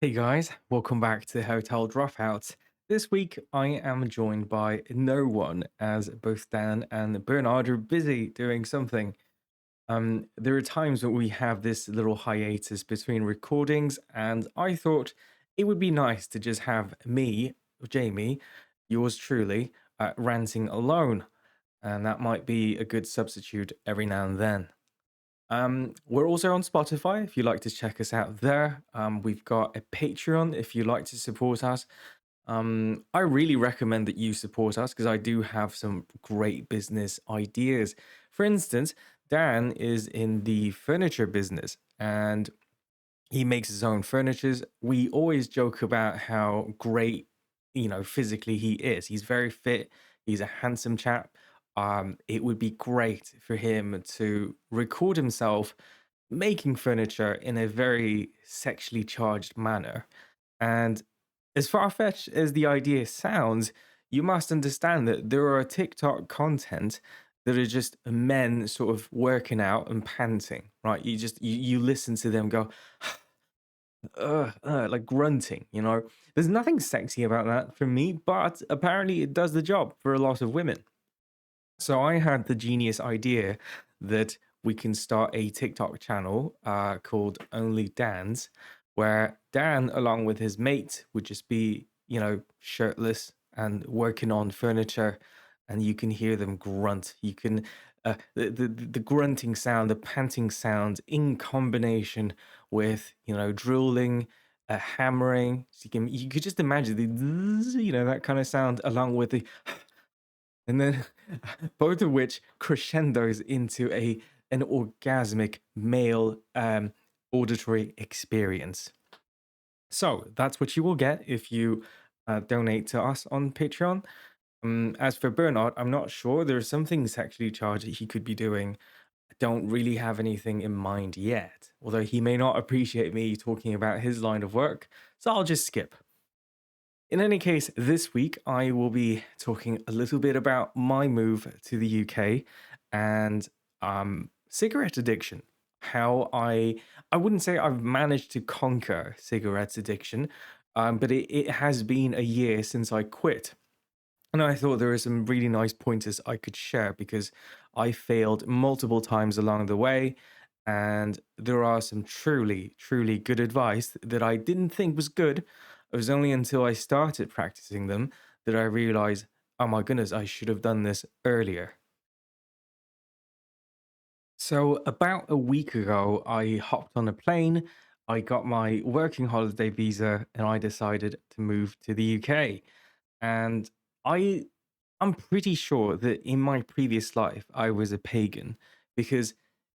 Hey guys, welcome back to Hotel Dropouts. This week I am joined by no one as both Dan and Bernard are busy doing something. There are times when we have this little hiatus between recordings, and I thought it would be nice to just have me, Jamie, yours truly, ranting alone, and that might be a good substitute every now and then. We're also on Spotify if you'd like to check us out there. We've got a Patreon if you'd like to support us. I really recommend that you support us because I do have some great business ideas. For instance, Dan is in the furniture business and he makes his own furnitures. We always joke about how great, physically he is. He's very fit. He's a handsome chap. It would be great for him to record himself making furniture in a very sexually charged manner. And as far fetched as the idea sounds, you must understand that there are TikTok content that are just men sort of working out and panting, right? You listen to them go, like grunting, you know. There's nothing sexy about that for me, but apparently it does the job for a lot of women. So I had the genius idea that we can start a TikTok channel called Only Dan's, where Dan, along with his mate, would just be, shirtless and working on furniture, and you can hear them grunt. You can the grunting sound, the panting sound, in combination with drilling, hammering. So you could just imagine the that kind of sound along with the and then both of which crescendos into a an orgasmic male auditory experience. So that's what you will get if you donate to us on Patreon. As for Bernard, I'm not sure. There's something sexually charged that he could be doing. I don't really have anything in mind yet, although he may not appreciate me talking about his line of work, so I'll just skip. In any case, this week I will be talking a little bit about my move to the UK and cigarette addiction. How I wouldn't say I've managed to conquer cigarettes addiction, but it has been a year since I quit. And I thought there were some really nice pointers I could share because I failed multiple times along the way. And there are some truly, truly good advice that I didn't think was good. It was only until I started practicing them that I realized, oh my goodness, I should have done this earlier. So, about a week ago, I hopped on a plane. I got my working holiday visa and I decided to move to the UK. And I I'm pretty sure that in my previous life I was a pagan because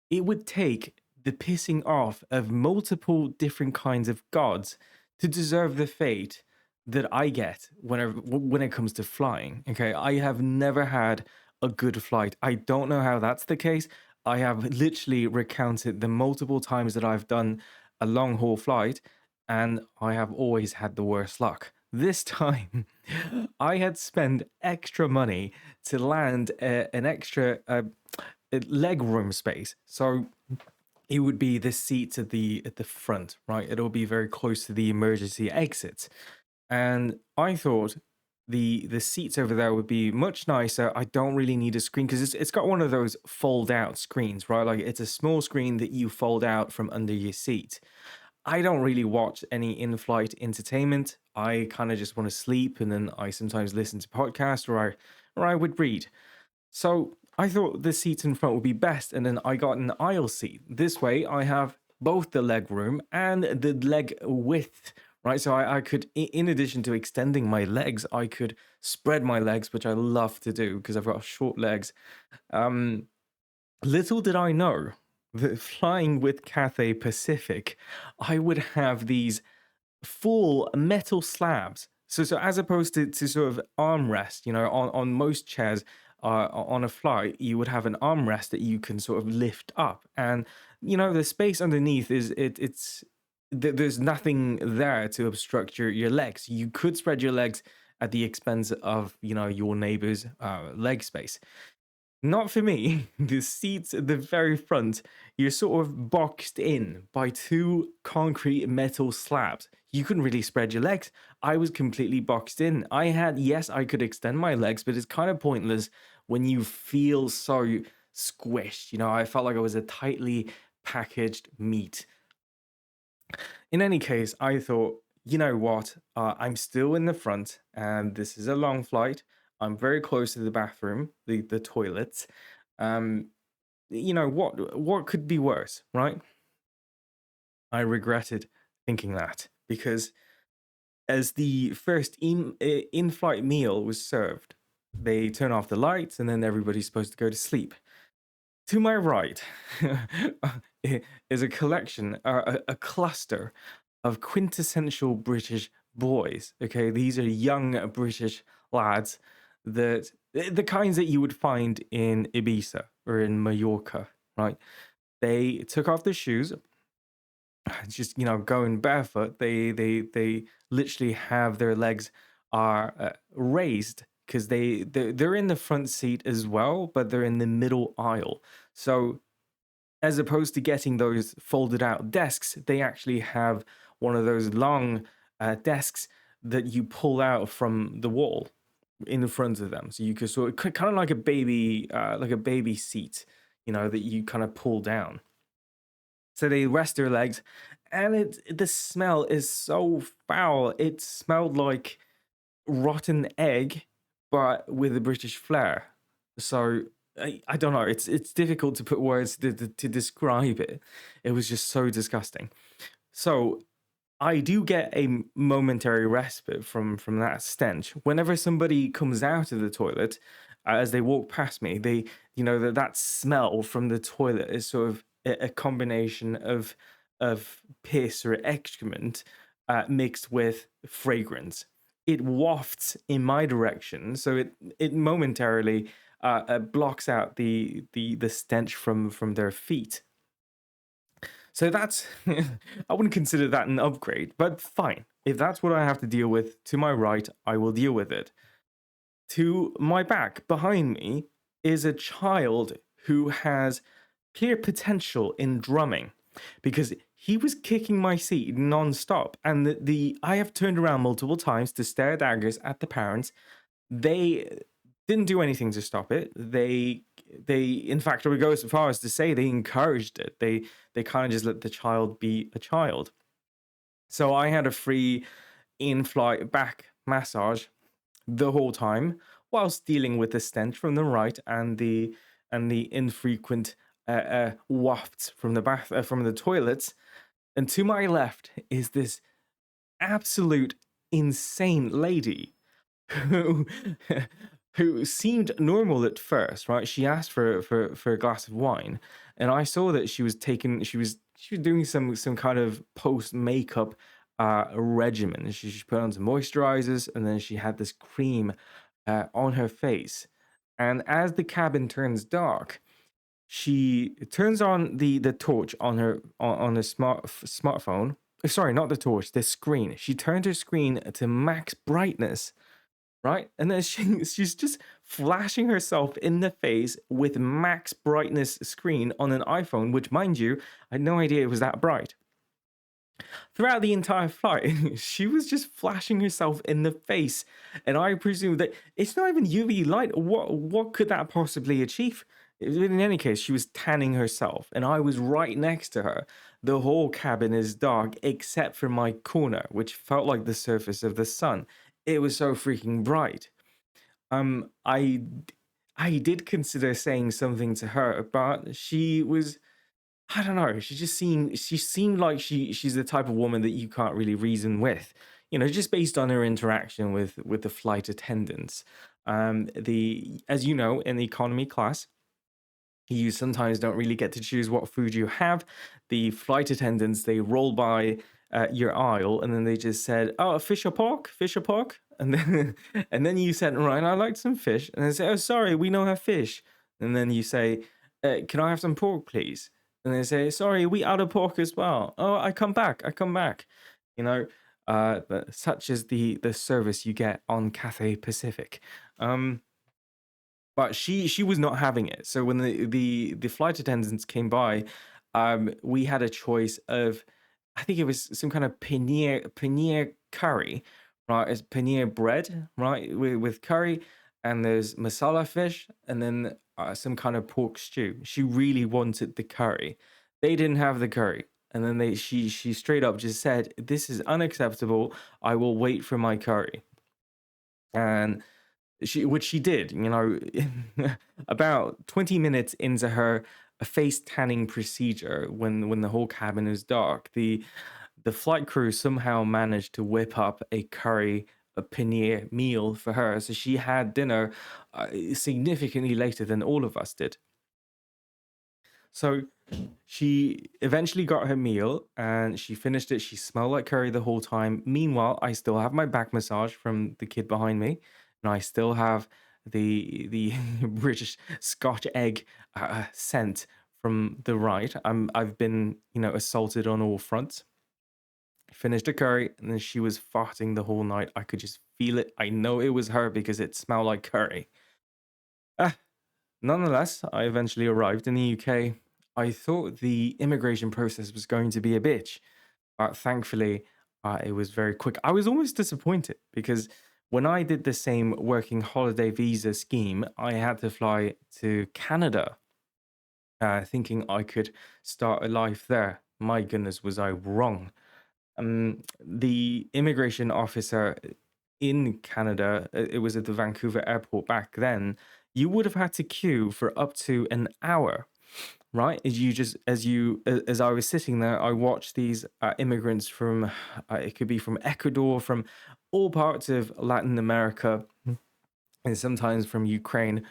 it would take the pissing off of multiple different kinds of gods to deserve the fate that I get when it comes to flying. Okay, I have never had a good flight. I don't know how that's the case. I have literally recounted the multiple times that I've done a long haul flight and I have always had the worst luck. This time, I had spent extra money to land an extra leg room space. So it would be the seats at the front, right? It'll be very close to the emergency exits. And I thought the seats over there would be much nicer. I don't really need a screen because it's got one of those fold out screens, right? Like it's a small screen that you fold out from under your seat. I don't really watch any in-flight entertainment. I kind of just want to sleep, and then I sometimes listen to podcasts, or I would read. So I thought the seat in front would be best, and then I got an aisle seat. This way, I have both the leg room and the leg width, right? So I could, in addition to extending my legs, I could spread my legs, which I love to do because I've got short legs. Um, Little did I know that flying with Cathay Pacific, I would have these full metal slabs. So as opposed to sort of armrest, on most chairs on a flight, you would have an armrest that you can sort of lift up, and the space underneath there's nothing there to obstruct your legs. You could spread your legs at the expense of your neighbor's leg space. Not for me. The seats at the very front, you're sort of boxed in by two concrete metal slabs. You couldn't really spread your legs. I was completely boxed in. Yes, I could extend my legs, but it's kind of pointless when you feel so squished. I felt like I was a tightly packaged meat. In any case, I thought, you know what? I'm still in the front, and this is a long flight. I'm very close to the bathroom, the toilets. Um, what could be worse, right? I regretted thinking that because as the first in-flight meal was served, they turn off the lights, and then everybody's supposed to go to sleep. To my right is a collection, a cluster of quintessential British boys. Okay, these are young British lads that the kinds that you would find in Ibiza or in Mallorca, right? They took off their shoes, just going barefoot. They literally have their legs are raised because they're in the front seat as well, but they're in the middle aisle. So as opposed to getting those folded out desks, they actually have one of those long desks that you pull out from the wall in the front of them. So you could sort of kind of like a baby seat, that you kind of pull down. So they rest their legs, and the smell is so foul. It smelled like rotten egg, but with a British flair. So I don't know. It's difficult to put words to describe it. It was just so disgusting. So I do get a momentary respite from that stench. Whenever somebody comes out of the toilet, as they walk past me, that smell from the toilet is sort of a combination of piss or excrement mixed with fragrance. It wafts in my direction, so it momentarily blocks out the stench from their feet. So that's I wouldn't consider that an upgrade, but fine. If that's what I have to deal with to my right, I will deal with it. To my back, behind me, is a child who has clear potential in drumming because he was kicking my seat non-stop. And the I have turned around multiple times to stare daggers at the parents. They didn't do anything to stop it. They in fact, I would go as far as to say they encouraged it. They kind of just let the child be a child. So I had a free in-flight back massage the whole time, whilst dealing with the stench from the right and the infrequent wafts from the from the toilets. And to my left is this absolute insane lady who who seemed normal at first, right? She asked for a glass of wine, and I saw that she was doing some kind of post makeup regimen. She put on some moisturizers, and then she had this cream on her face. And as the cabin turns dark, she turns on the torch on her on the smartphone. Sorry, not the torch, the screen. She turned her screen to max brightness, right? And then she's just flashing herself in the face with max brightness screen on an iPhone, which, mind you, I had no idea it was that bright. Throughout the entire flight, she was just flashing herself in the face, and I presume that it's not even UV light. What could that possibly achieve? In any case, she was tanning herself, and I was right next to her. The whole cabin is dark except for my corner, which felt like the surface of the sun. It was so freaking bright. Um, I I did consider saying something to her, but she was, I don't know. She seemed like she's the type of woman that you can't really reason with. Just based on her interaction with the flight attendants. The As you know, in the economy class, you sometimes don't really get to choose what food you have. The flight attendants, they roll by your aisle, and then they just said, "Oh, fish or pork? Fish or pork?" And then and then you said, "Right, I like some fish." And they say, "Oh, sorry, we don't have fish." And then you say, "Can I have some pork, please?" And they say, "Sorry, we out of pork as well." "Oh, I come back. I come back." You know, such is the service you get on Cathay Pacific. Um, but she was not having it. So when the flight attendants came by, we had a choice of, I think it was some kind of paneer curry, right? It's paneer bread, right, with curry, and there's masala fish, and then some kind of pork stew. She really wanted the curry. They didn't have the curry. And then she straight up just said, "This is unacceptable. I will wait for my curry." And which she did, about 20 minutes into her face tanning procedure, when the whole cabin is dark, the flight crew somehow managed to whip up a curry, a paneer meal for her. So she had dinner significantly later than all of us did. So she eventually got her meal and she finished it. She smelled like curry the whole time. Meanwhile, I still have my back massage from the kid behind me, and I still have the British Scotch egg scent from the right. I've been assaulted on all fronts. Finished a curry, and then she was farting the whole night. I could just feel it. I know it was her because it smelled like curry. Ah, Nonetheless, I eventually arrived in the UK. I thought the immigration process was going to be a bitch, but thankfully, it was very quick. I was almost disappointed because when I did the same working holiday visa scheme, I had to fly to Canada, thinking I could start a life there. My goodness, was I wrong? The immigration officer in Canada, it was at the Vancouver airport back then, you would have had to queue for up to an hour, right? As I was sitting there, I watched these immigrants from, it could be from Ecuador, from all parts of Latin America, and sometimes from Ukraine.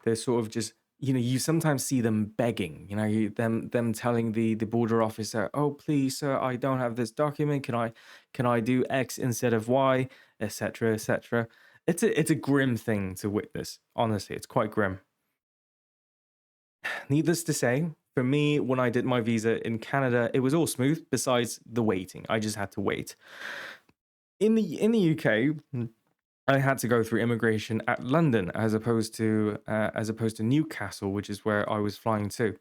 They're sort of just, you sometimes see them begging, them telling the border officer, "Oh, please, sir, I don't have this document. Can I do X instead of Y, etc., etc." It's a grim thing to witness. Honestly, it's quite grim. Needless to say, for me, when I did my visa in Canada, it was all smooth. Besides the waiting, I just had to wait. In the UK, I had to go through immigration at London as opposed to Newcastle, which is where I was flying to.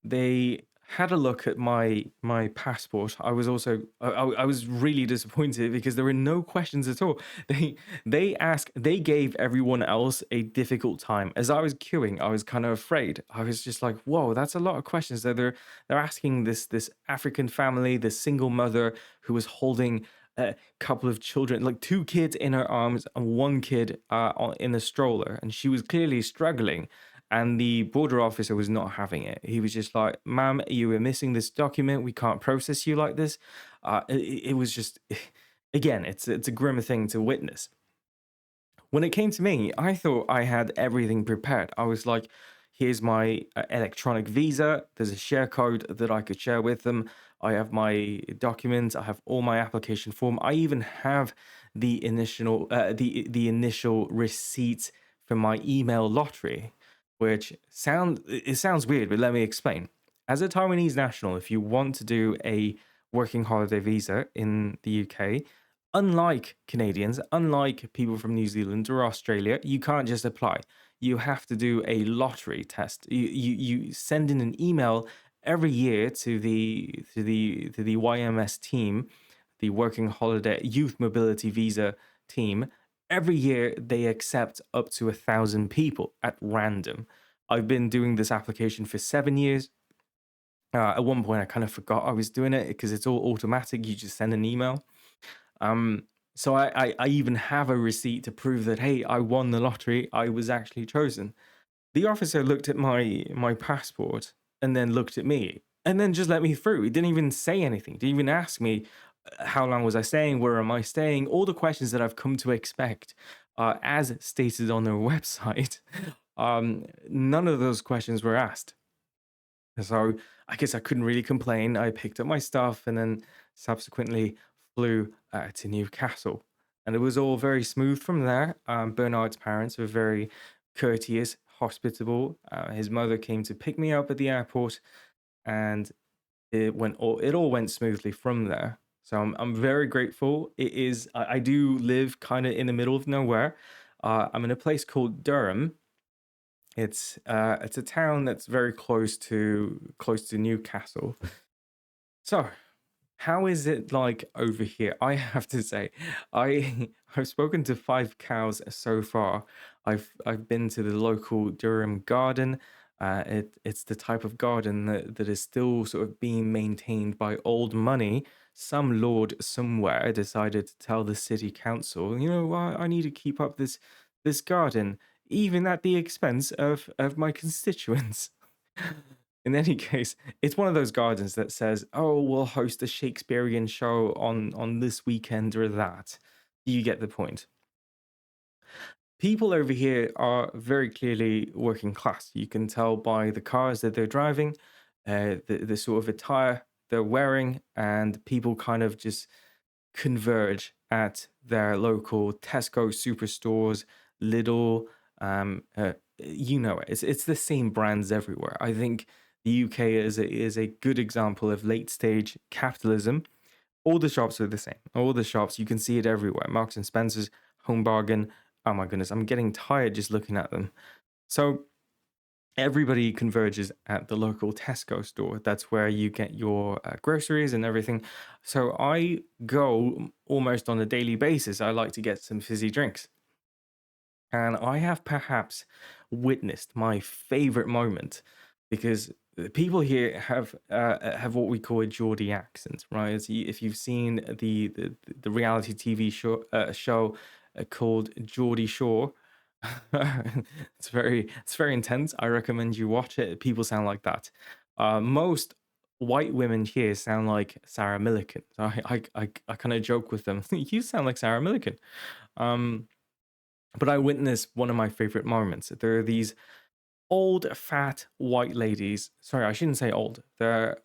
They had a look at my passport. I was really disappointed because there were no questions at all. They gave everyone else a difficult time. As I was queuing, I was kind of afraid. I was just like, "Whoa, that's a lot of questions." They're asking this African family, this single mother who was holding a couple of children, like two kids in her arms and one kid in a stroller, and she was clearly struggling, and the border officer was not having it. He was just like, "Ma'am, you were missing this document. We can't process you like this." It was just, again, it's a grim thing to witness. When it came to me, I thought I had everything prepared. I was like, here's my electronic visa. There's a share code that I could share with them. I have my documents. I have all my application form. I even have the initial receipt for my email lottery, which sounds weird, but let me explain. As a Taiwanese national, if you want to do a working holiday visa in the UK, unlike Canadians, unlike people from New Zealand or Australia, you can't just apply. You have to do a lottery test. You send in an email every year to the YMS team, the Working Holiday Youth Mobility Visa team. Every year they accept up to 1,000 people at random. I've been doing this application for 7 years. At one point, I kind of forgot I was doing it because it's all automatic. You just send an email. Um, so I even have a receipt to prove that, hey, I won the lottery. I was actually chosen. The officer looked at my passport and then looked at me and then just let me through. He didn't even say anything. Didn't even ask me how long was I staying, where am I staying, all the questions that I've come to expect, as stated on their website. None of those questions were asked. So I guess I couldn't really complain. I picked up my stuff and then subsequently flew to Newcastle. And it was all very smooth from there. Bernard's parents were very courteous, hospitable. His mother came to pick me up at the airport, and it all went smoothly from there. So I'm very grateful. I do live kind of in the middle of nowhere. I'm in a place called Durham, It's a town that's very close to Newcastle. So, how is it like over here? I have to say, I've spoken to five cows so far. I've been to the local Durham garden. It's the type of garden that is still sort of being maintained by old money. Some lord somewhere decided to tell the city council, I need to keep up this garden, even at the expense of my constituents. In any case, it's one of those gardens that says, "Oh, we'll host a Shakespearean show on this weekend or that." You get the point. People over here are very clearly working class. You can tell by the cars that they're driving, the sort of attire they're wearing, and people kind of just converge at their local Tesco superstores, Lidl. You know it. It's the same brands everywhere. I think the UK is a good example of late stage capitalism. All the shops are the same. All the shops, you can see it everywhere. Marks and Spencers, Home Bargain. Oh my goodness, I'm getting tired just looking at them. So everybody converges at the local Tesco store. That's where you get your groceries and everything. So I go almost on a daily basis. I like to get some fizzy drinks. And I have perhaps witnessed my favorite moment because the people here have what we call a Geordie accent, right? If you've seen the reality TV show called Geordie Shore, it's very intense. I recommend you watch it. People sound like that. Most white women here sound like Sarah Millican. So I kind of joke with them. You sound like Sarah Millican. Um, but I witnessed one of my favorite moments. There are these old, fat white ladies. Sorry, I shouldn't say old. They're,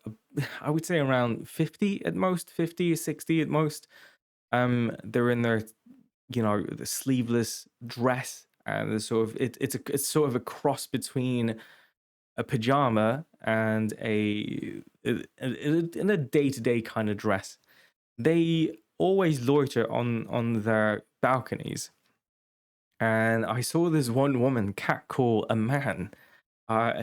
I would say around 50 at most, 50, 60 at most. They're in their, the sleeveless dress, and the sort of it's sort of a cross between a pajama and in a day-to-day kind of dress. They always loiter on their balconies, and I saw this one woman catcall a man.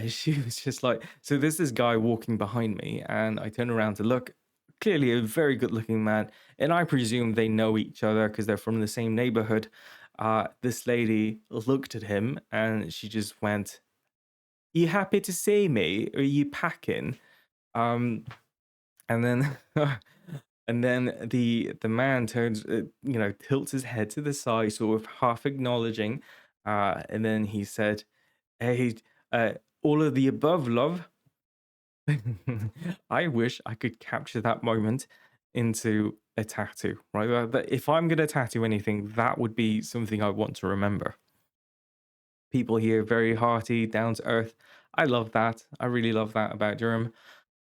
She was just like, so there's this guy walking behind me, and I turn around to look. Clearly, a very good-looking man, and I presume they know each other because they're from the same neighborhood. This lady looked at him, and she just went, "You happy to see me? Or are you packing?" Um, and then and then the man turns, tilts his head to the side, sort of half acknowledging, and then he said, "Hey, uh, all of the above, love." I wish I could capture that moment into a tattoo, right? That if I'm gonna tattoo anything, that would be something I want to remember. People here very hearty, down to earth. I love that. I really love that about Durham.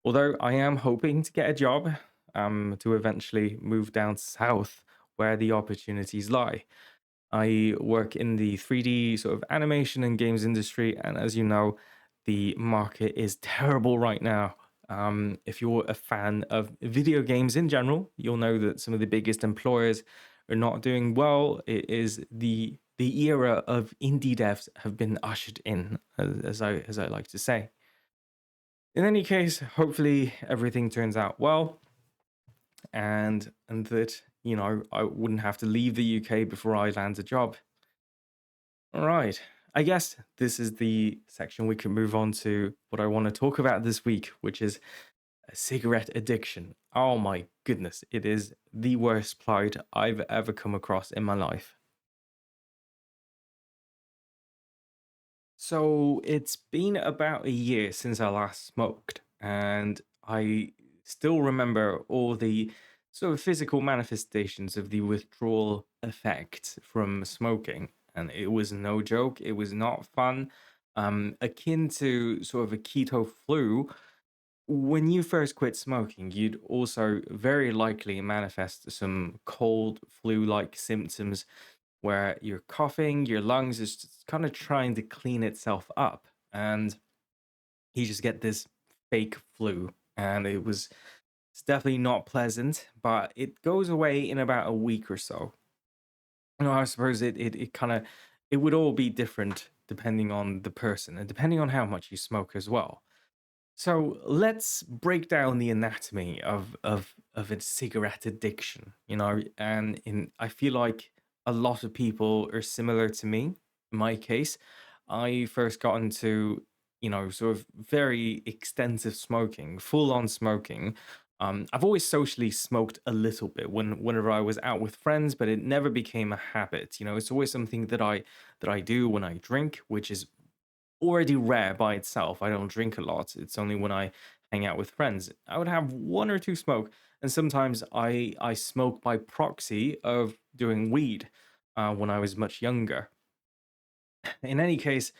Although I am hoping to get a job, to eventually move down south where the opportunities lie. I work in the 3D sort of animation and games industry, and as you know, the market is terrible right now. If you're a fan of video games in general, you'll know that some of the biggest employers are not doing well. It is the era of indie devs have been ushered in, as I like to say. In any case, hopefully everything turns out well, and that I wouldn't have to leave the UK before I land a job. All right. I guess this is the section we can move on to what I want to talk about this week, which is a cigarette addiction. Oh my goodness, it is the worst plight I've ever come across in my life. So it's been about a year since I last smoked, and I still remember all the sort of physical manifestations of the withdrawal effect from smoking. And it was no joke, it was not fun. Akin to sort of a keto flu, when you first quit smoking, you'd also very likely manifest some cold flu like symptoms where you're coughing, your lungs is just kind of trying to clean itself up, and you just get this fake flu. And it's definitely not pleasant, but it goes away in about a week or so. I suppose it kind of it would all be different depending on the person and depending on how much you smoke as well. So let's break down the anatomy of a cigarette addiction, and I feel like a lot of people are similar to me. In my case, I first got into, sort of very extensive smoking, full on smoking. I've always socially smoked a little bit whenever I was out with friends, but it never became a habit. It's always something that I do when I drink, which is already rare by itself. I don't drink a lot. It's only when I hang out with friends. I would have one or two smoke, and sometimes I smoke by proxy of doing weed when I was much younger. In any case,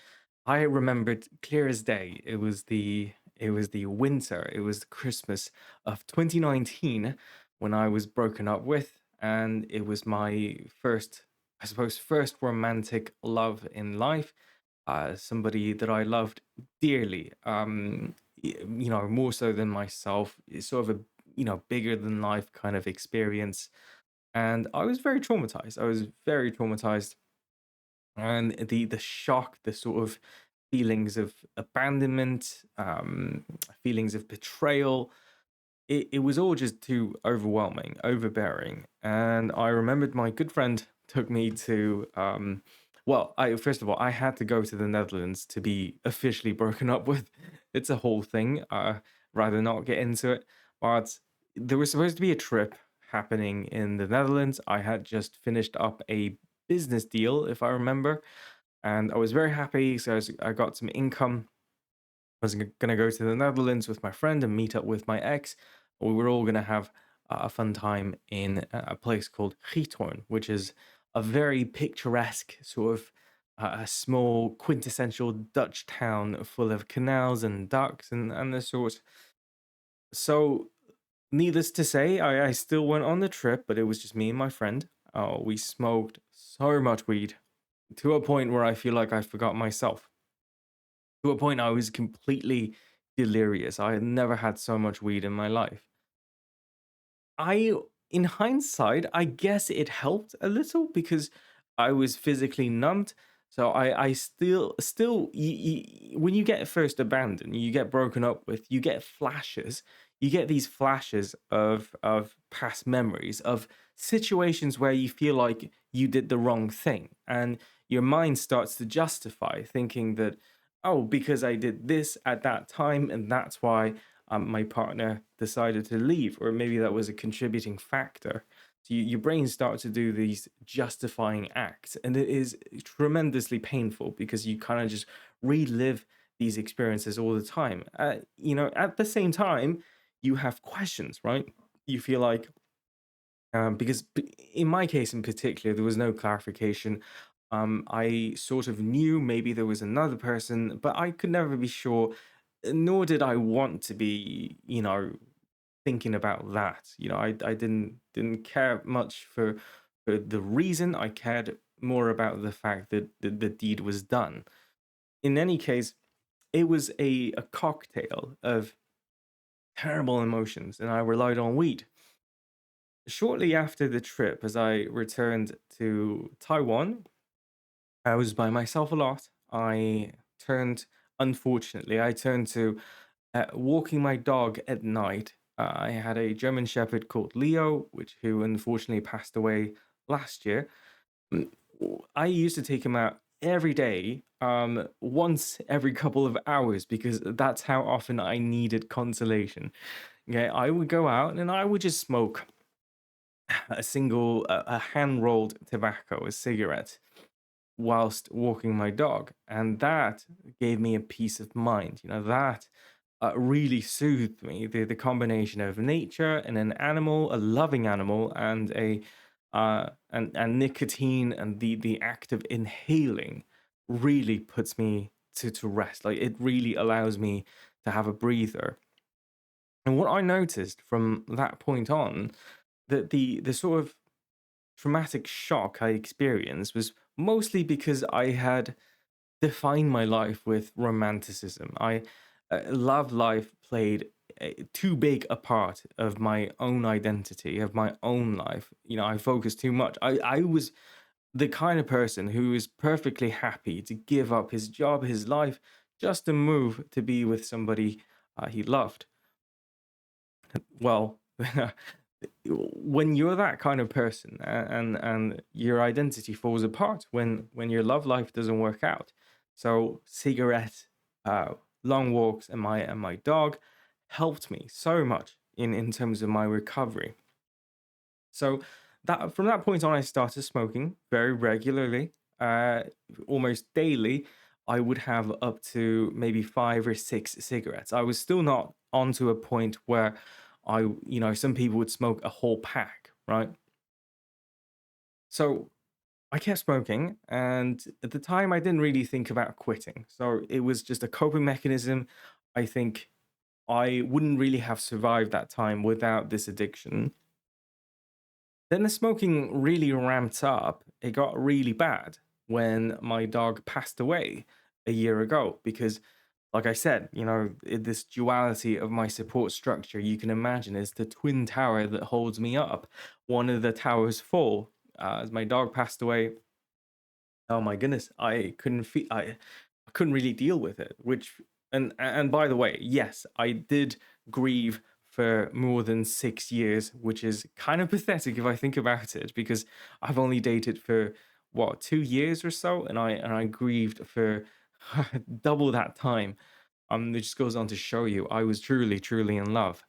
I remembered clear as day. It was the winter. It was the Christmas of 2019 when I was broken up with, and it was my first, I suppose, first romantic love in life. Somebody that I loved dearly. More so than myself. It's sort of a bigger than life kind of experience, and I was very traumatized. I was very traumatized, and the shock, the sort of feelings of abandonment, feelings of betrayal, it was all just too overwhelming, overbearing. And I remembered my good friend took me to well, I first of all, I had to go to the Netherlands to be officially broken up with. It's a whole thing. Rather not get into it. But there was supposed to be a trip happening in the Netherlands. I had just finished up a business deal, if I remember, and I was very happy. So I got some income. I was gonna go to the Netherlands with my friend and meet up with my ex. We were all gonna have a fun time in a place called Giethoorn, which is a very picturesque sort of a small quintessential Dutch town full of canals and ducks and the sort. So, needless to say, I still went on the trip, but it was just me and my friend. We smoked so much weed to a point where I feel like I forgot myself. To a point I was completely delirious. I had never had so much weed in my life. I In hindsight, I guess it helped a little because I was physically numbed. So I still when you get first abandoned, you get broken up with, you get flashes. You get these flashes of past memories of situations where you feel like you did the wrong thing, and your mind starts to justify, thinking that, oh, because I did this at that time, and that's why my partner decided to leave, or maybe that was a contributing factor. So your brain starts to do these justifying acts, and it is tremendously painful because you kind of just relive these experiences all the time. At the same time, you have questions, right? You feel like, because in my case in particular, there was no clarification. I sort of knew maybe there was another person, but I could never be sure, nor did I want to be, thinking about that. I didn't care much for the reason. I cared more about the fact that the deed was done. In any case, it was a cocktail of terrible emotions, and I relied on weed. Shortly after the trip, as I returned to Taiwan, I was by myself a lot. Unfortunately, I turned to walking my dog at night. I had a German Shepherd called Leo, who unfortunately passed away last year. Mm, I used to take him out every day, once every couple of hours, because that's how often I needed consolation. Okay, I would go out and I would just smoke a hand rolled tobacco, a cigarette, whilst walking my dog, and that gave me a peace of mind. That really soothed me. The combination of nature and an animal, a loving animal, and a and nicotine, and the act of inhaling really puts me to rest. Like, it really allows me to have a breather. And what I noticed from that point on, that the sort of traumatic shock I experienced was mostly because I had defined my life with romanticism. Love life played too big a part of my own identity, of my own life. I focused too much. I was the kind of person who is perfectly happy to give up his job, his life, just to move to be with somebody he loved. Well, when you're that kind of person, and your identity falls apart when your love life doesn't work out. So cigarettes, uh, long walks, and my dog helped me so much in terms of my recovery. So that from that point on, I started smoking very regularly, uh, almost daily. I would have up to maybe 5 or 6 cigarettes. I was still not onto a point where some people would smoke a whole pack, right? So I kept smoking, and at the time, I didn't really think about quitting. So it was just a coping mechanism. I think I wouldn't really have survived that time without this addiction. Then the smoking really ramped up. It got really bad when my dog passed away a year ago because, like I said, this duality of my support structure, you can imagine, is the twin tower that holds me up. One of the towers fall. As my dog passed away, oh my goodness, I couldn't really deal with it. And by the way, yes, I did grieve for more than 6 years, which is kind of pathetic if I think about it, because I've only dated for what, 2 years or so, and I grieved for double that time. It just goes on to show you I was truly, truly in love.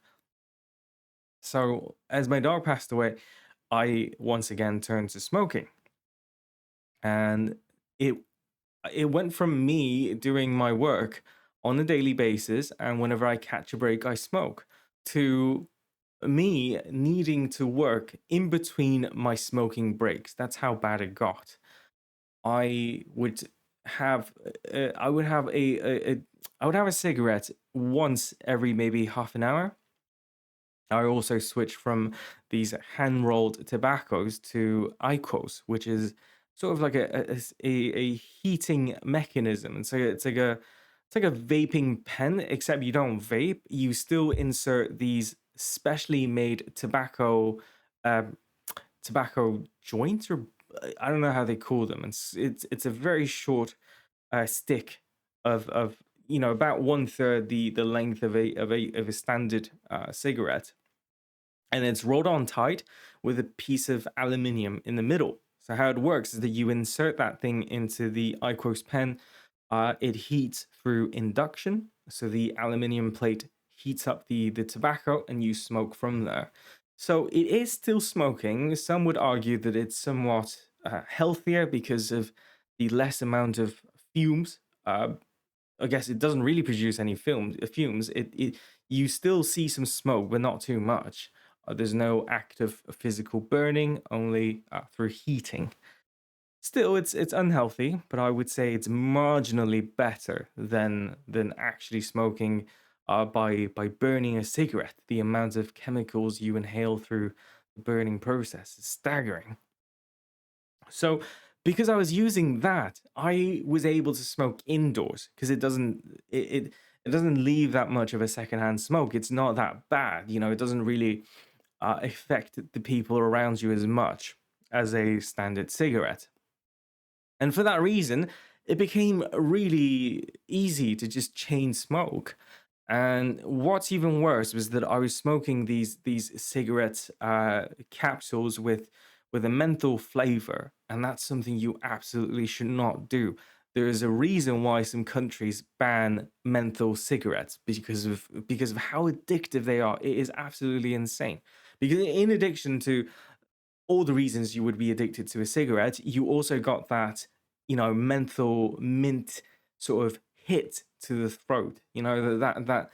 So as my dog passed away, I once again turned to smoking, and it it went from me doing my work on a daily basis, and whenever I catch a break, I smoke, to me needing to work in between my smoking breaks. That's how bad it got. I would I would have I would have a cigarette once every maybe half an hour. I also switched from these hand rolled tobaccos to IQOS, which is sort of like a heating mechanism. It's like a vaping pen, except you don't vape. You still insert these specially made um, tobacco joints, or I don't know how they call them. It's a very short stick of about one third the length of a standard cigarette, and it's rolled on tight with a piece of aluminium in the middle. So how it works is that you insert that thing into the IQOS pen. It heats through induction, so the aluminium plate heats up the tobacco, and you smoke from there. So it is still smoking. Some would argue that it's somewhat healthier because of the less amount of fumes. I guess it doesn't really produce any fumes. It You still see some smoke, but not too much. There's no active physical burning, only through heating. Still, it's unhealthy, but I would say it's marginally better than actually smoking by burning a cigarette. The amount of chemicals you inhale through the burning process is staggering. So, because I was using that, I was able to smoke indoors because it doesn't leave that much of a secondhand smoke. It's not that bad, it doesn't really affect the people around you as much as a standard cigarette. And for that reason, it became really easy to just chain smoke. And what's even worse was that I was smoking these cigarette capsules with a menthol flavor, and that's something you absolutely should not do. There is a reason why some countries ban menthol cigarettes because of how addictive they are. It is absolutely insane. Because in addition to all the reasons you would be addicted to a cigarette, you also got that, menthol mint sort of hit to the throat. That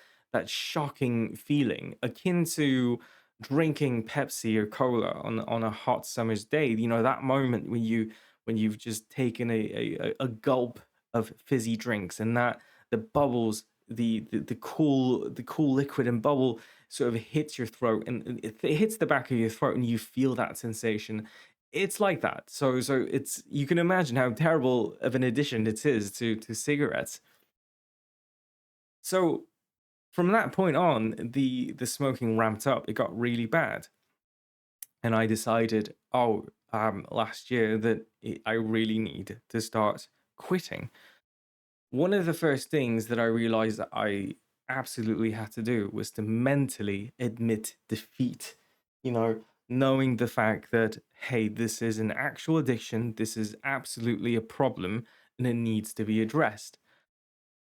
shocking feeling, akin to drinking Pepsi or cola on a hot summer's day. That moment when you've just taken a gulp of fizzy drinks, and that the bubbles, the cool liquid and bubble sort of hits your throat, and it hits the back of your throat, and you feel that sensation. It's like that. So it's you can imagine how terrible of an addition it is to cigarettes. So from that point on, the smoking ramped up. It got really bad. And I decided, last year that I really need to start quitting. One of the first things that I realized that I absolutely had to do was to mentally admit defeat. You know, knowing the fact that, hey, this is an actual addiction, this is absolutely a problem, and it needs to be addressed.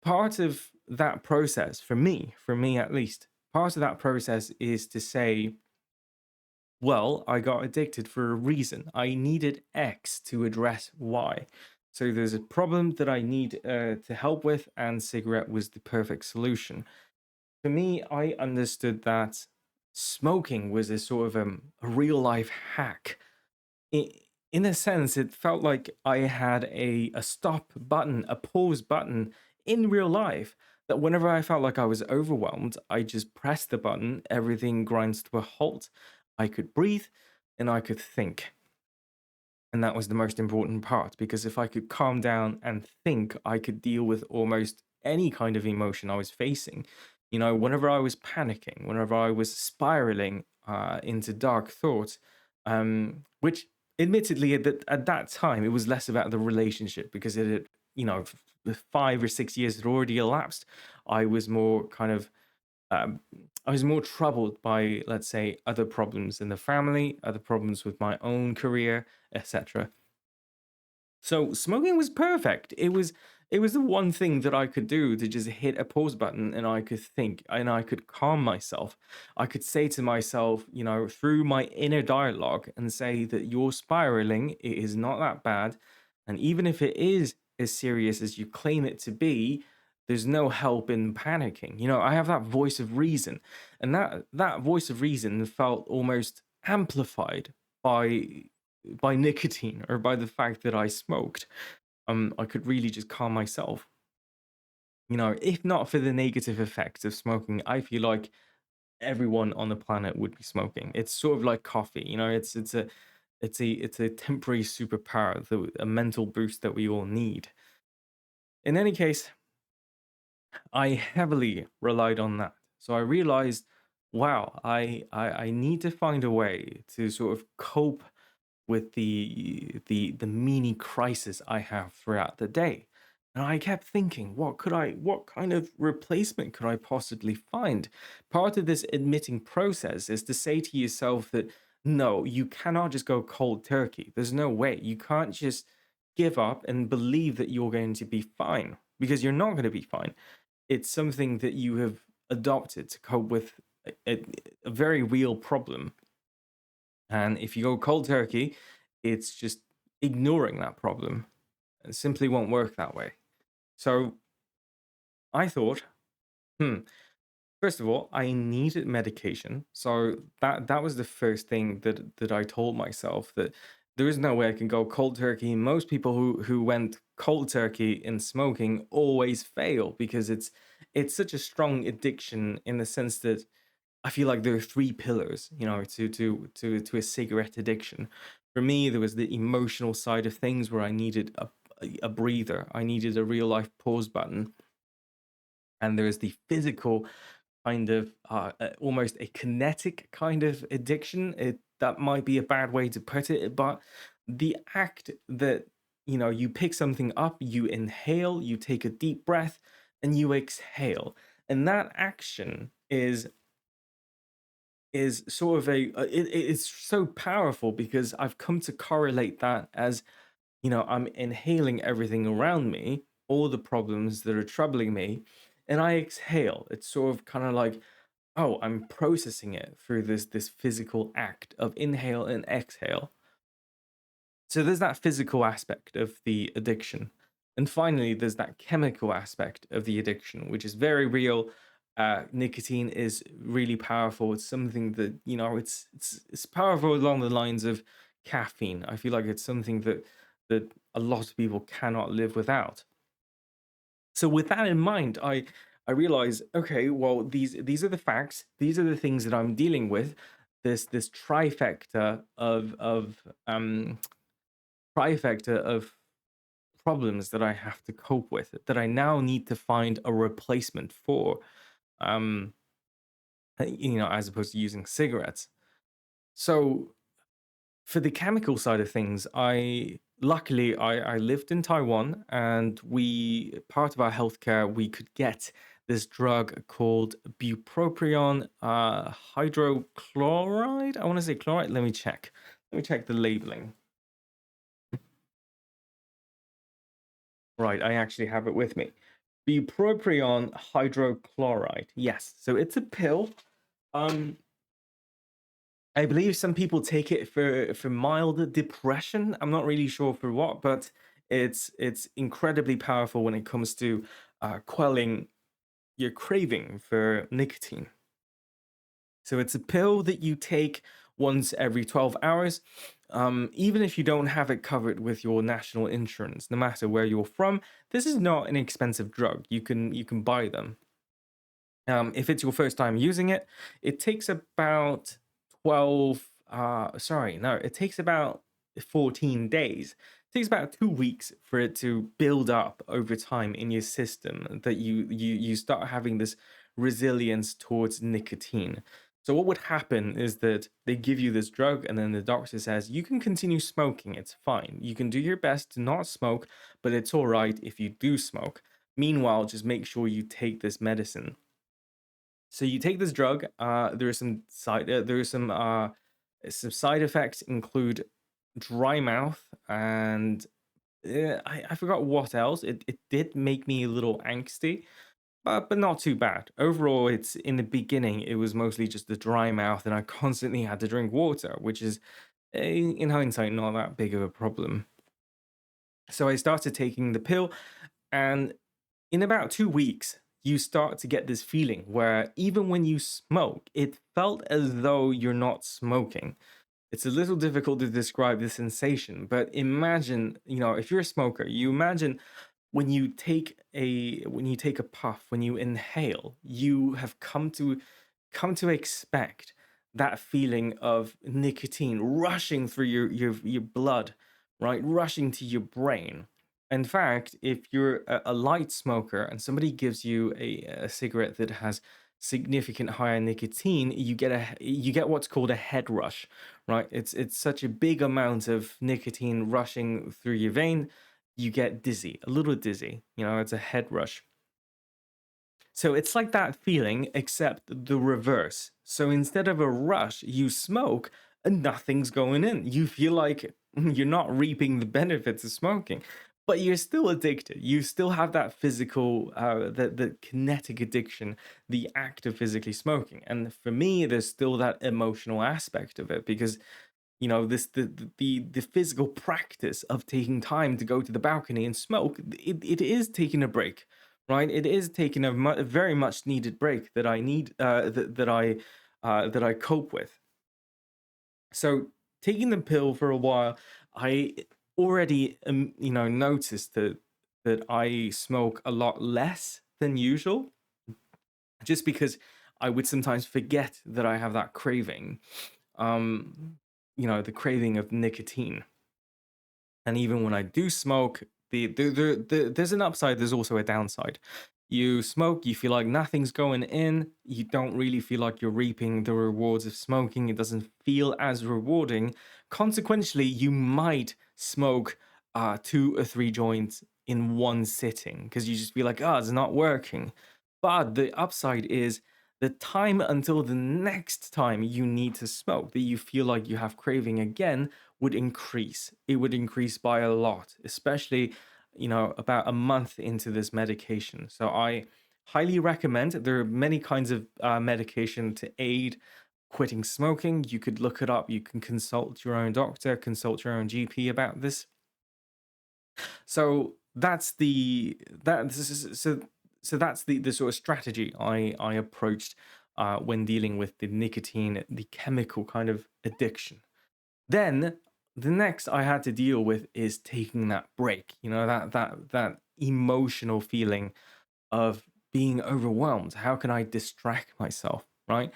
Part of that process, for me at least, part of that process is to say, well, I got addicted for a reason. I needed X to address Y. So there's a problem that I need to help with, and cigarette was the perfect solution. For me, I understood that smoking was a sort of a real life hack. I In a sense, it felt like I had a stop button, a pause button in real life. That whenever I felt like I was overwhelmed, I just pressed the button, everything grinds to a halt. I could breathe and I could think. And that was the most important part because if I could calm down and think, I could deal with almost any kind of emotion I was facing. You know, whenever I was panicking, whenever I was spiraling into dark thoughts, which admittedly at that time it was less about the relationship because it had, the 5 or 6 years had already elapsed. I was more kind of um, I was more troubled by, let's say, other problems in the family, other problems with my own career, etc. So smoking was perfect. It was the one thing that I could do to just hit a pause button and I could think and I could calm myself. I could say to myself, through my inner dialogue and say that you're spiraling, it is not that bad. And even if it is as serious as you claim it to be, there's no help in panicking. I have that voice of reason. And that voice of reason felt almost amplified by nicotine or by the fact that I smoked. I could really just calm myself. If not for the negative effects of smoking, I feel like everyone on the planet would be smoking. It's sort of like coffee. It's a temporary superpower, a mental boost that we all need. In any case, I heavily relied on that. So I realized, wow, I need to find a way to sort of cope with the mini crisis I have throughout the day. And I kept thinking, what kind of replacement could I possibly find? Part of this admitting process is to say to yourself that no, you cannot just go cold turkey. There's no way. You can't just give up and believe that you're going to be fine because you're not going to be fine. It's something that you have adopted to cope with a, a very real problem. And if you go cold turkey, it's just ignoring that problem. It simply won't work that way. So I thought, hmm, first of all, I needed medication. So that was the first thing that I told myself that there is no way I can go cold turkey. Most people who went cold turkey in smoking always fail because it's such a strong addiction in the sense that I feel like there are three pillars, to a cigarette addiction. For me, there was the emotional side of things where I needed a breather. I needed a real life pause button, and there's the physical kind of almost a kinetic kind of addiction. That might be a bad way to put it, but the act that you pick something up, you inhale, you take a deep breath, and you exhale, and that action is sort of it's so powerful because I've come to correlate that as, I'm inhaling everything around me, all the problems that are troubling me, and I exhale. It's sort of kind of like, oh, I'm processing it through this physical act of inhale and exhale. So there's that physical aspect of the addiction. And finally, there's that chemical aspect of the addiction, which is very real. Nicotine is really powerful. It's something that, it's powerful along the lines of caffeine. I feel like it's something that a lot of people cannot live without. So with that in mind, I realize, okay, well, these are the facts. These are the things that I'm dealing with. This trifecta of problems that I have to cope with that I now need to find a replacement for, as opposed to using cigarettes. So For the chemical side of things, I lived in Taiwan, and we part of our healthcare we could get this drug called bupropion hydrochloride. I want to say chloride. Let me check. Let me check the labeling. Right, I actually have it with me. Bupropion hydrochloride. Yes, so it's a pill. Um, I believe some people take it for mild depression. I'm not really sure for what, but it's incredibly powerful when it comes to quelling your craving for nicotine. So it's a pill that you take once every 12 hours. Even if you don't have it covered with your national insurance, no matter where you're from, this is not an expensive drug. You can buy them. If it's your first time using it, it takes about 12, sorry, no, it takes about 14 days. It takes about 2 weeks for it to build up over time in your system that you start having this resilience towards nicotine. So what would happen is that they give you this drug and then the doctor says you can continue smoking, it's fine. You can do your best to not smoke, but it's all right if you do smoke. Meanwhile, just make sure you take this medicine. So you take this drug. There are some side effects include dry mouth and I forgot what else. It did make me a little angsty, but not too bad. Overall, it's in the beginning it was mostly just the dry mouth, and I constantly had to drink water, which is in hindsight not that big of a problem. So I started taking the pill, and in about 2 weeks, you start to get this feeling where even when you smoke, it felt as though you're not smoking. It's a little difficult to describe the sensation, but imagine, if you're a smoker, you imagine when you take a puff, when you inhale, you have come to expect that feeling of nicotine rushing through your blood, right? Rushing to your brain. In fact, if you're a light smoker and somebody gives you a cigarette that has significant higher nicotine, you get what's called a head rush, right? It's such a big amount of nicotine rushing through your vein, you get dizzy, a little dizzy. It's a head rush. So it's like that feeling, except the reverse. So instead of a rush, you smoke and nothing's going in. You feel like you're not reaping the benefits of smoking, but you're still addicted. You still have that physical, the kinetic addiction, the act of physically smoking. And for me, there's still that emotional aspect of it because this the physical practice of taking time to go to the balcony and smoke, it is taking a break, right? It is taking a very much needed break that I need that I cope with. So taking the pill for a while, I already noticed that I smoke a lot less than usual, just because I would sometimes forget that I have that craving, the craving of nicotine. And even when I do smoke, there's an upside, there's also a downside. You smoke, you feel like nothing's going in, you don't really feel like you're reaping the rewards of smoking, it doesn't feel as rewarding. Consequently, you might smoke 2 or 3 joints in one sitting because you just feel like, it's not working. But the upside is the time until the next time you need to smoke that you feel like you have craving again would increase. It would increase by a lot, especially, about a month into this medication. So I highly recommend. There are many kinds of medication to aid quitting smoking. You could look it up. You can consult your own doctor, consult your own GP about this. So that's the that this is- so that's the sort of strategy I approached when dealing with the nicotine, the chemical kind of addiction. Then the next I had to deal with is taking that break. That emotional feeling of being overwhelmed. How can I distract myself, right?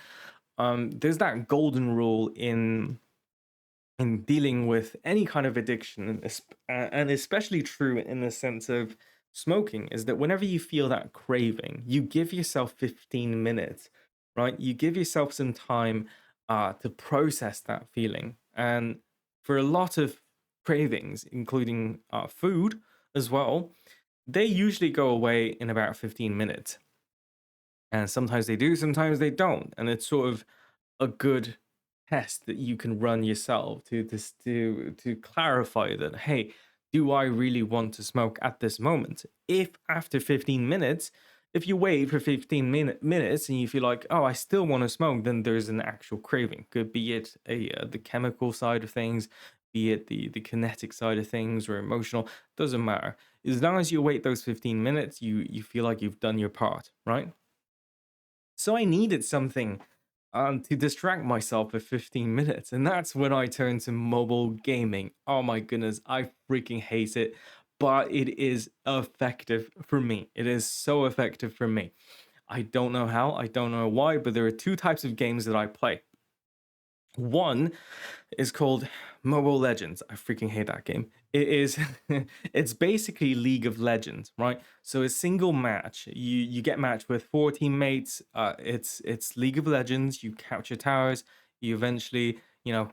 There's that golden rule in dealing with any kind of addiction, and especially true in the sense of smoking, is that whenever you feel that craving, you give yourself 15 minutes, right? You give yourself some time to process that feeling. And for a lot of cravings, including food as well, they usually go away in about 15 minutes. And sometimes they do, sometimes they don't. And it's sort of a good test that you can run yourself to clarify that, hey, do I really want to smoke at this moment? If after 15 minutes, if you wait for 15 minutes and you feel like, oh, I still want to smoke, then there's an actual craving. Could be it the chemical side of things, be it the kinetic side of things, or emotional. Doesn't matter. As long as you wait those 15 minutes, you feel like you've done your part, right? So I needed something to distract myself for 15 minutes. And that's when I turned to mobile gaming. Oh my goodness, I freaking hate it, but it is effective for me. It is so effective for me. I don't know how, I don't know why, but there are two types of games that I play. One is called Mobile Legends. I freaking hate that game. It is it's basically League of Legends, right? So a single match. You get matched with four teammates. It's League of Legends. You capture towers. You eventually,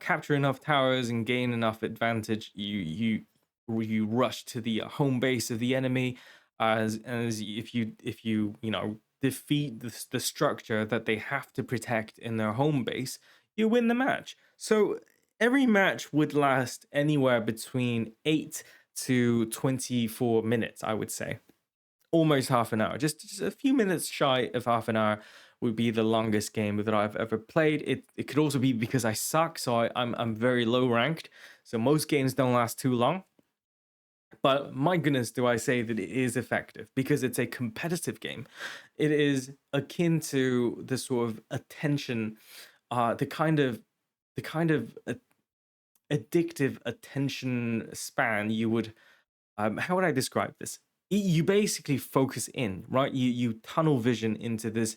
capture enough towers and gain enough advantage. You rush to the home base of the enemy as if you defeat the structure that they have to protect in their home base, you win the match. So every match would last anywhere between 8 to 24 minutes, I would say. Almost half an hour. Just a few minutes shy of half an hour would be the longest game that I've ever played. It could also be because I suck, so I'm very low ranked. So most games don't last too long. But my goodness, do I say that it is effective because it's a competitive game. It is akin to the sort of attention, the kind of addictive attention span you would. How would I describe this? You basically focus in, right? You tunnel vision into this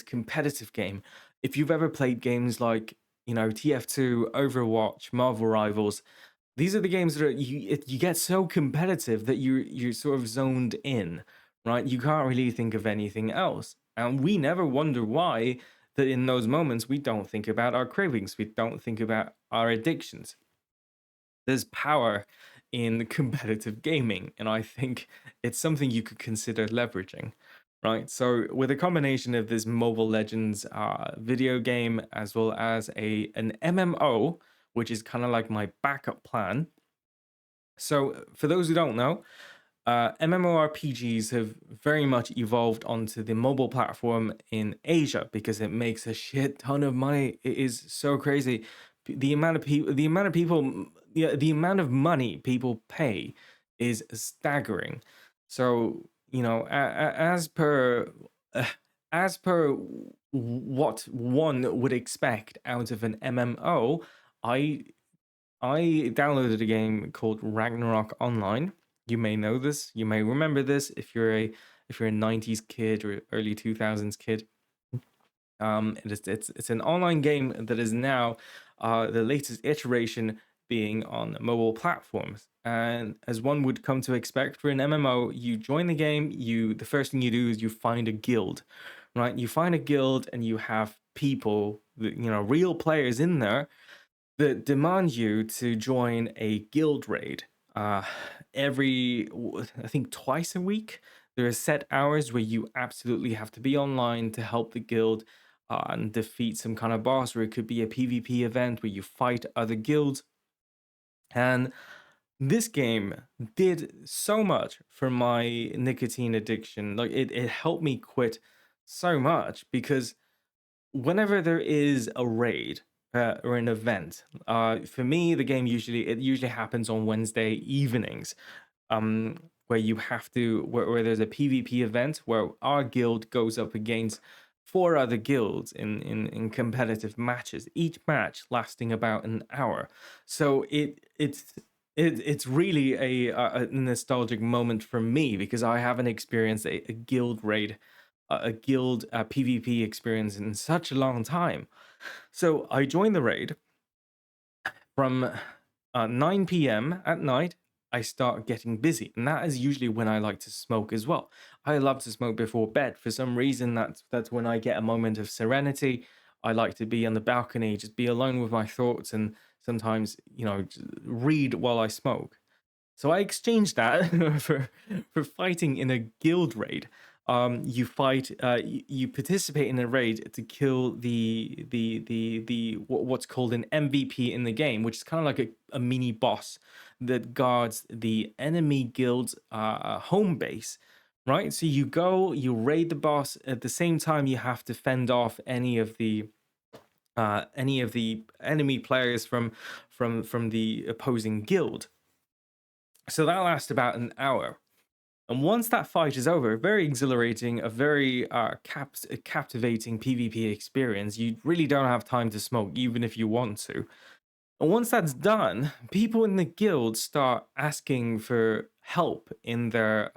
competitive game. If you've ever played games like TF2, Overwatch, Marvel Rivals, these are the games that you get so competitive that you're sort of zoned in, right? You can't really think of anything else, and we never wonder why. That in those moments we don't think about our cravings, we don't think about our addictions. There's power in competitive gaming, and I think it's something you could consider leveraging. Right, so with a combination of this Mobile Legends video game as well as an MMO, which is kind of like my backup plan. So, for those who don't know, MMORPGs have very much evolved onto the mobile platform in Asia because it makes a shit ton of money. It is so crazy. The amount of money people pay is staggering. So, uh, as per what one would expect out of an MMO, I I downloaded a game called Ragnarok Online. You may know this. You may remember this if you're a 90s kid or early 2000s kid. It's an online game that is now the latest iteration being on mobile platforms. And as one would come to expect for an MMO, you join the game. The first thing you do is you find a guild, right? You find a guild and you have people, real players in there that demand you to join a guild raid. Uh, I think twice a week. There are set hours where you absolutely have to be online to help the guild and defeat some kind of boss, or it could be a PvP event where you fight other guilds. And this game did so much for my nicotine addiction. Like it helped me quit so much because whenever there is a raid or an event, for me, it usually happens on Wednesday evenings, where you have to where there's a PvP event where our guild goes up against four other guilds in competitive matches. Each match lasting about an hour, so it's really a nostalgic moment for me because I haven't experienced a guild raid a guild PvP experience in such a long time. So I joined the raid from 9 p.m. at night. I start getting busy, and that is usually when I like to smoke as well. I love to smoke before bed. For some reason, that's when I get a moment of serenity. I like to be on the balcony, just be alone with my thoughts, and sometimes, read while I smoke. So I exchanged that for fighting in a guild raid. You participate in a raid to kill what's called an MVP in the game, which is kind of like a mini boss that guards the enemy guild's home base. Right, so you go, you raid the boss. At the same time, you have to fend off any of the enemy players from the opposing guild. So that lasts about an hour. And once that fight is over, very exhilarating, a very captivating PvP experience. You really don't have time to smoke, even if you want to. And once that's done, people in the guild start asking for help in their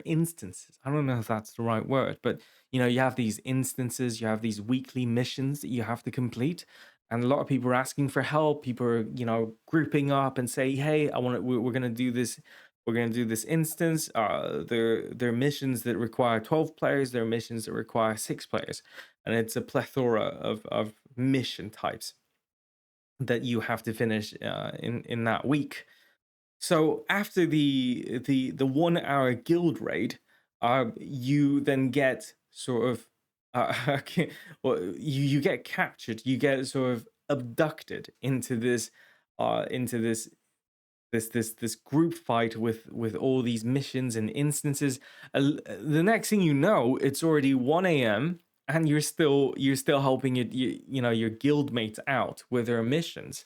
instances. I don't know if that's the right word, but you have these instances, you have these weekly missions that you have to complete, and a lot of people are asking for help. People are grouping up and say, "Hey, we're gonna do this. We're gonna do this instance. There are missions that require 12 players. There are missions that require 6 players, and it's a plethora of mission types that you have to finish in that week. So after the 1 hour guild raid, you then get sort of well, you get captured. You get sort of abducted into this group fight with all these missions and instances. The next thing you know, it's already 1 a.m. and you're still helping your guild mates out with their missions.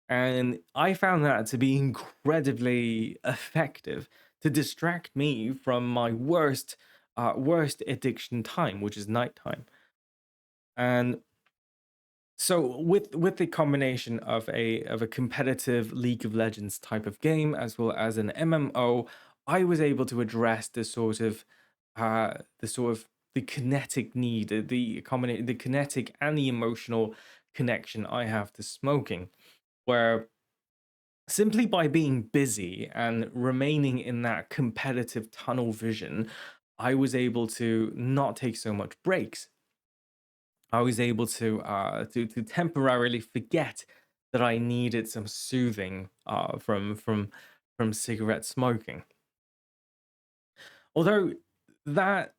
And I found that to be incredibly effective to distract me from my worst addiction time, which is nighttime. And so with the combination of a competitive League of Legends type of game as well as an MMO, I was able to address the kinetic need, the kinetic and the emotional connection I have to smoking, where simply by being busy and remaining in that competitive tunnel vision, I was able to not take so much breaks. I was able to temporarily forget that I needed some soothing from cigarette smoking. Although that's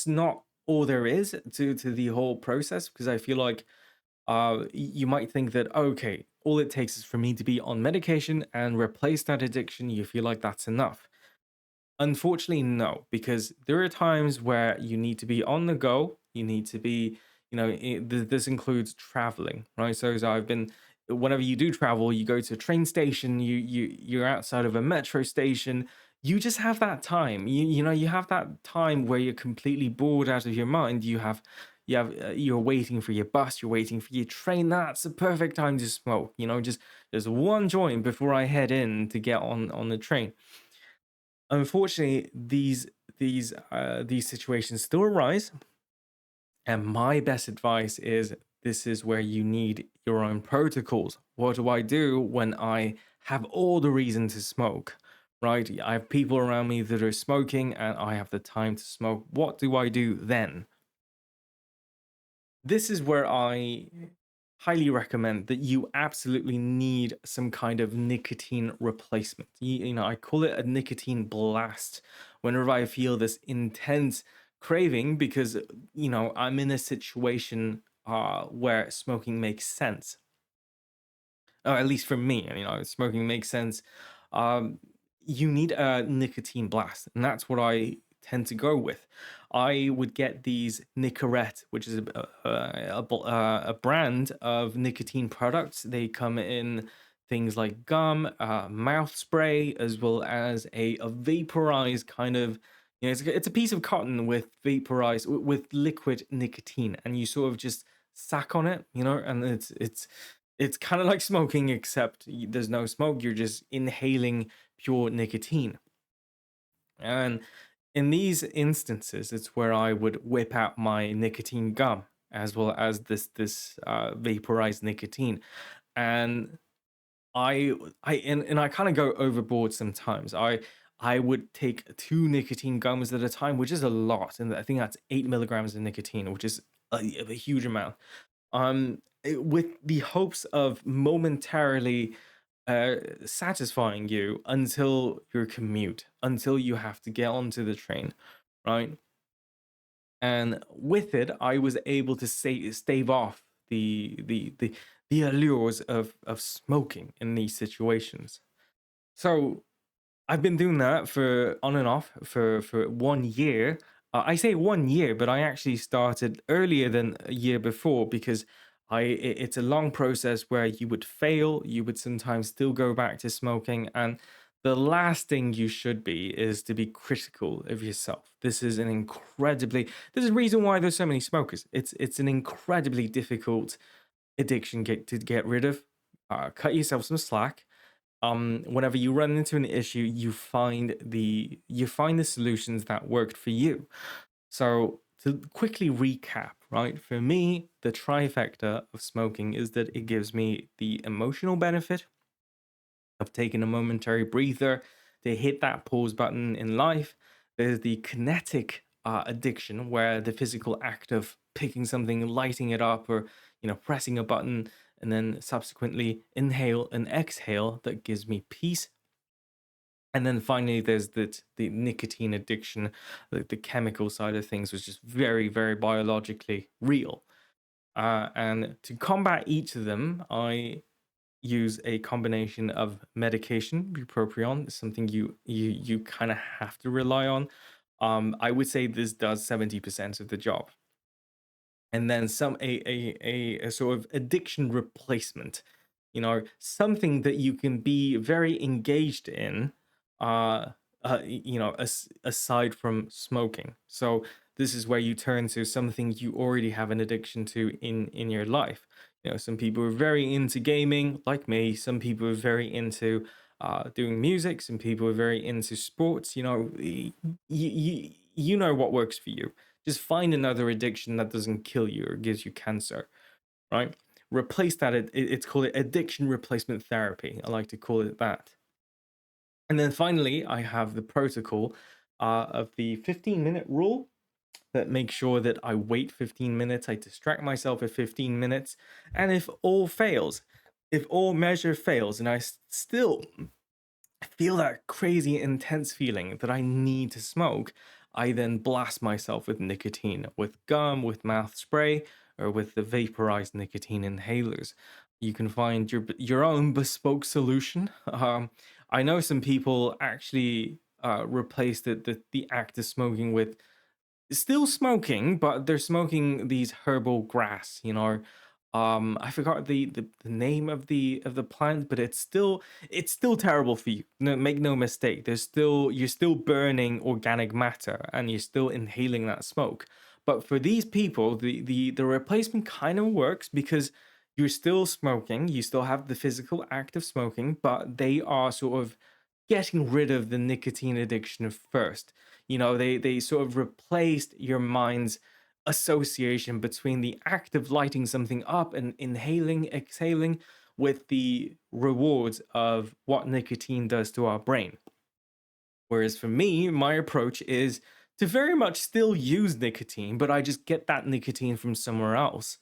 not all there is to the whole process, because I feel like you might think that, okay, all it takes is for me to be on medication and replace that addiction. You feel like that's enough. Unfortunately, no, because there are times where you need to be on the go. You need to be, this includes traveling, right? So whenever you do travel, you go to a train station, you're outside of a metro station. You just have that time. You have that time where you're completely bored out of your mind. You're waiting for your bus, you're waiting for your train. That's the perfect time to smoke. Just there's one joint before I head in to get on the train. Unfortunately, these situations still arise, and my best advice is this is where you need your own protocols. What do I do when I have all the reason to smoke? Right? I have people around me that are smoking and I have the time to smoke. What do I do then? This is where I highly recommend that you absolutely need some kind of nicotine replacement. I call it a nicotine blast whenever I feel this intense craving because, I'm in a situation where smoking makes sense. At least for me, smoking makes sense. Um, you need a nicotine blast, and that's what I tend to go with. I would get these Nicorette, which is a brand of nicotine products. They come in things like gum, mouth spray, as well as a vaporized kind of. It's a piece of cotton with vaporized with liquid nicotine, and you sort of just sack on it, and it's kind of like smoking, except there's no smoke. You're just inhaling pure nicotine. And in these instances, it's where I would whip out my nicotine gum as well as this vaporized nicotine. And I kind of go overboard sometimes. I would take 2 nicotine gums at a time, which is a lot, and I think that's 8 milligrams of nicotine, which is a huge amount. with the hopes of momentarily uh, satisfying you until your commute, until you have to get onto the train, right? And with it, I was able to stave off the allures of smoking in these situations. So I've been doing that for on and off for 1 year. I say 1 year, but I actually started earlier than a year before because it's a long process where you would fail, you would sometimes still go back to smoking, and the last thing you should be is to be critical of yourself. This is the reason why there's so many smokers. It's an incredibly difficult addiction to get rid of. Cut yourself some slack. Whenever you run into an issue, you find the solutions that worked for you. So to quickly recap, right, for me the trifecta of smoking is that it gives me the emotional benefit of taking a momentary breather to hit that pause button in life. There's the kinetic addiction, where the physical act of picking something, lighting it up, or pressing a button, and then subsequently inhale and exhale, that gives me peace. And then finally, there's the nicotine addiction, the chemical side of things, which is very, very biologically real. And to combat each of them, I use a combination of medication. Bupropion is something you kind of have to rely on. I would say this does 70% of the job. And then a sort of addiction replacement, something that you can be very engaged in, uh aside from smoking. So this is where you turn to something you already have an addiction to in your life. Some people are very into gaming, like me. Some people are very into doing music. Some people are very into sports. You know what works for you. Just find another addiction that doesn't kill you or gives you cancer, right? Replace that. It's called addiction replacement therapy. I like to call it that. And then finally, I have the protocol of the 15-minute rule, that makes sure that I wait 15 minutes, I distract myself for 15 minutes. And if all measure fails, and I still feel that crazy intense feeling that I need to smoke, I then blast myself with nicotine, with gum, with mouth spray, or with the vaporized nicotine inhalers. You can find your own bespoke solution. I know some people actually replace the act of smoking with still smoking, but they're smoking these herbal grass, I forgot the name of the plant, but it's still terrible for you. No, make no mistake. You're still burning organic matter, and you're still inhaling that smoke. But for these people, the replacement kind of works, because you're still smoking, you still have the physical act of smoking, but they are sort of getting rid of the nicotine addiction first. They sort of replaced your mind's association between the act of lighting something up and inhaling, exhaling, with the rewards of what nicotine does to our brain. Whereas for me, my approach is to very much still use nicotine, but I just get that nicotine from somewhere else.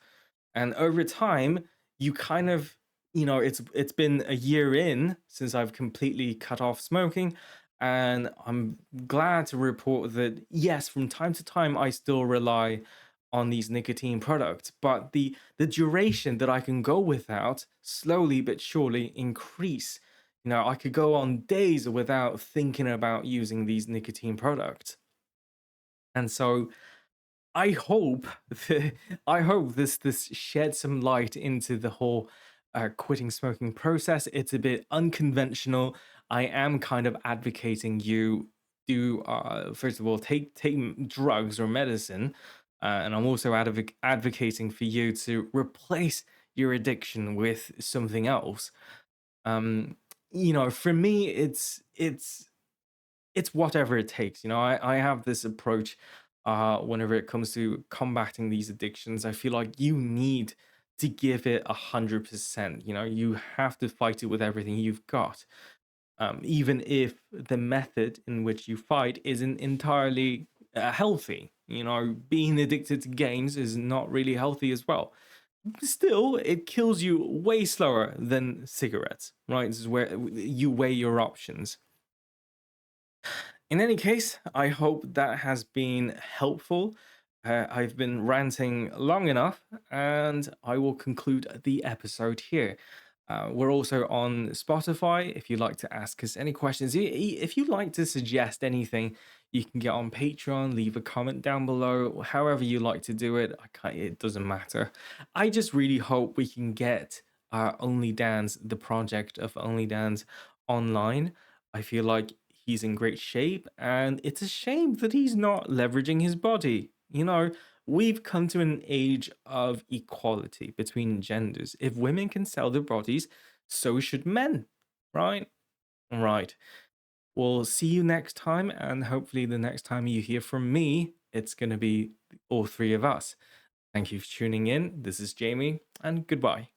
And over time, you kind of, it's been a year in since I've completely cut off smoking. And I'm glad to report that, yes, from time to time, I still rely on these nicotine products, but the duration that I can go without slowly but surely increase. I could go on days without thinking about using these nicotine products. And so I hope I hope this sheds some light into the whole quitting smoking process. It's a bit unconventional. I am kind of advocating you do, first of all, take drugs or medicine, and I'm also advocating for you to replace your addiction with something else. Um, for me, it's whatever it takes. I have this approach whenever it comes to combating these addictions. I feel like you need to give it 100%. You have to fight it with everything you've got, even if the method in which you fight isn't entirely healthy. Being addicted to games is not really healthy as well. Still, it kills you way slower than cigarettes, right? This is where you weigh your options. In any case, I hope that has been helpful. I've been ranting long enough, and I will conclude the episode here. We're also on Spotify. If you'd like to ask us any questions, if you'd like to suggest anything, you can get on Patreon, leave a comment down below, however you like to do it. It doesn't matter. I just really hope we can get Only Dance, the project of Only Dance, online. I feel like he's in great shape, and it's a shame that he's not leveraging his body. We've come to an age of equality between genders. If women can sell their bodies, so should men, right? Right. We'll see you next time, and hopefully, the next time you hear from me, it's going to be all three of us. Thank you for tuning in. This is Jamie, and goodbye.